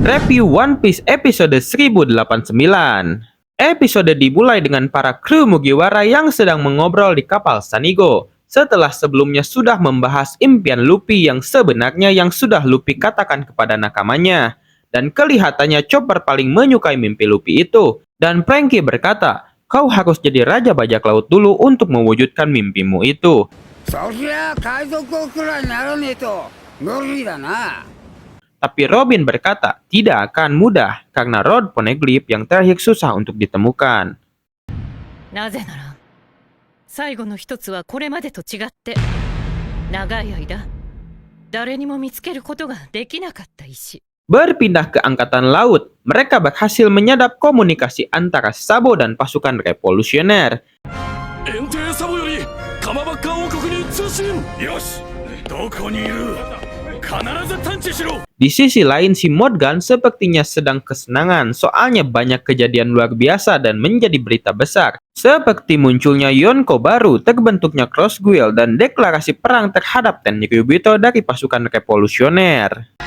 Review One Piece episode 1089. Episode dimulai dengan para kru Mugiwara yang sedang mengobrol di kapal Sanigo. Setelah sebelumnya sudah membahas impian Luffy yang sebenarnya yang sudah Luffy katakan kepada nakamanya. Dan kelihatannya Chopper paling menyukai mimpi Luffy itu. Dan Franky berkata, kau harus jadi Raja Bajak Laut dulu untuk mewujudkan mimpimu itu. Tapi Robin berkata, tidak akan mudah karena Rod Poneglyph yang terakhir susah untuk ditemukan. Berpindah ke Angkatan Laut, mereka berhasil menyadap komunikasi antara Sabo dan pasukan revolusioner. Di sisi lain, si Morgan sepertinya sedang kesenangan soalnya banyak kejadian luar biasa dan menjadi berita besar. Seperti munculnya Yonko baru, terbentuknya Cross Guild, dan deklarasi perang terhadap Tenryubito dari pasukan revolusioner.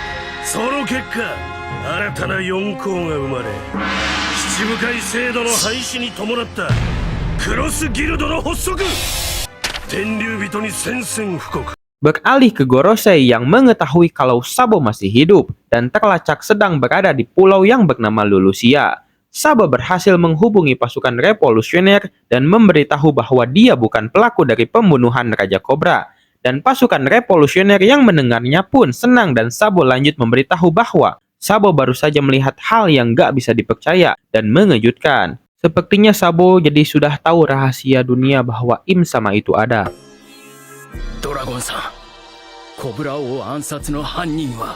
Beralih ke Gorosei yang mengetahui kalau Sabo masih hidup dan terlacak sedang berada di pulau yang bernama Lulusia. Sabo berhasil menghubungi pasukan revolusioner dan memberitahu bahwa dia bukan pelaku dari pembunuhan Raja Cobra. Dan pasukan revolusioner yang mendengarnya pun senang dan Sabo lanjut memberitahu bahwa Sabo baru saja melihat hal yang gak bisa dipercaya dan mengejutkan. Sepertinya Sabo jadi sudah tahu rahasia dunia bahwa Im Sama itu ada. Dragon-san, Cobra Ō ansatsu no hannin wa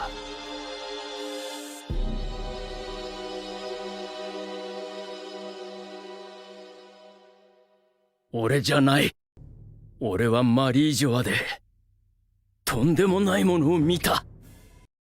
Ore janai. Ore wa Marie Joa de tondemonai mono o mita.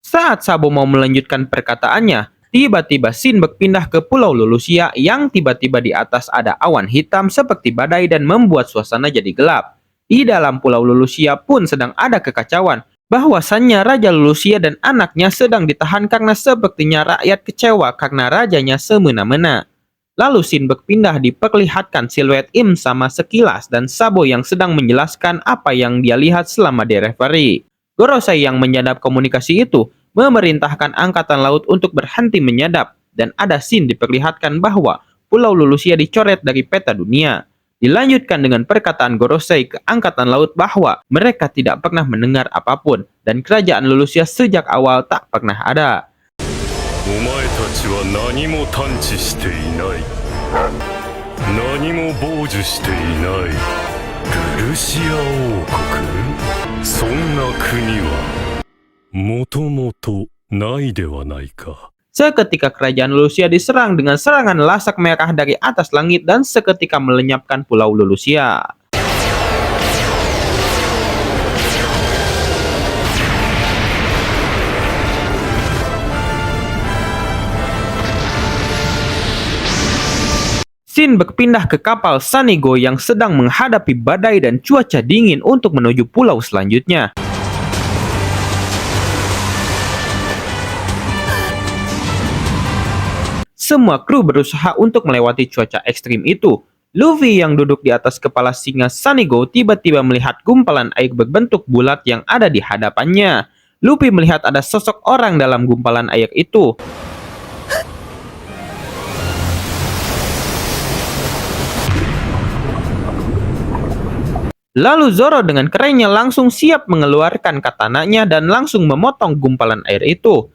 Saat Sabo mau melanjutkan perkataannya, tiba-tiba Shin berpindah ke Pulau Lulusia yang tiba-tiba di atas ada awan hitam seperti badai dan membuat suasana jadi gelap. Di dalam Pulau Lulusia pun sedang ada kekacauan. Bahwasannya Raja Lulusia dan anaknya sedang ditahan karena sepertinya rakyat kecewa karena rajanya semena-mena. Lalu Shin berpindah diperlihatkan siluet Im Sama sekilas dan Sabo yang sedang menjelaskan apa yang dia lihat selama di referee. Gorosei yang menyadap komunikasi itu memerintahkan Angkatan Laut untuk berhenti menyadap dan ada Shin diperlihatkan bahwa Pulau Lulusia dicoret dari peta dunia. Dilanjutkan dengan perkataan Gorosei ke Angkatan Laut bahwa mereka tidak pernah mendengar apapun dan kerajaan Lulusia sejak awal tak pernah ada. Seketika kerajaan Lulusia diserang dengan serangan lasak merah dari atas langit dan seketika melenyapkan Pulau Lulusia. Shin berpindah ke kapal Sanigo yang sedang menghadapi badai dan cuaca dingin untuk menuju pulau selanjutnya. Semua kru berusaha untuk melewati cuaca ekstrim itu. Luffy yang duduk di atas kepala singa Sanigo tiba-tiba melihat gumpalan air berbentuk bulat yang ada di hadapannya. Luffy melihat ada sosok orang dalam gumpalan air itu. Lalu Zoro dengan kerennya langsung siap mengeluarkan katananya dan langsung memotong gumpalan air itu.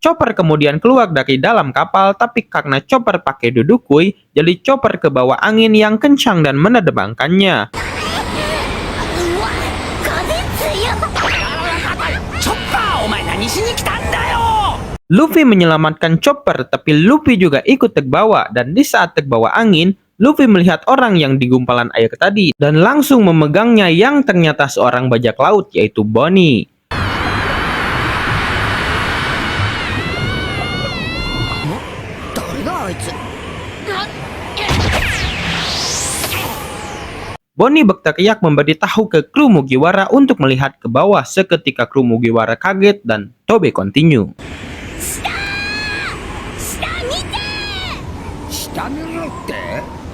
Chopper kemudian keluar dari dalam kapal, tapi karena Chopper pakai dudukui, jadi Chopper ke bawah angin yang kencang dan menerbangkannya. Luffy menyelamatkan Chopper, tapi Luffy juga ikut terbawa, dan di saat terbawa angin, Luffy melihat orang yang di gumpalan air tadi dan langsung memegangnya yang ternyata seorang bajak laut yaitu Bonnie. Bonnie berteriak memberitahu ke kru Mugiwara untuk melihat ke bawah. Seketika kru Mugiwara kaget dan Tobe continue. 下見ろって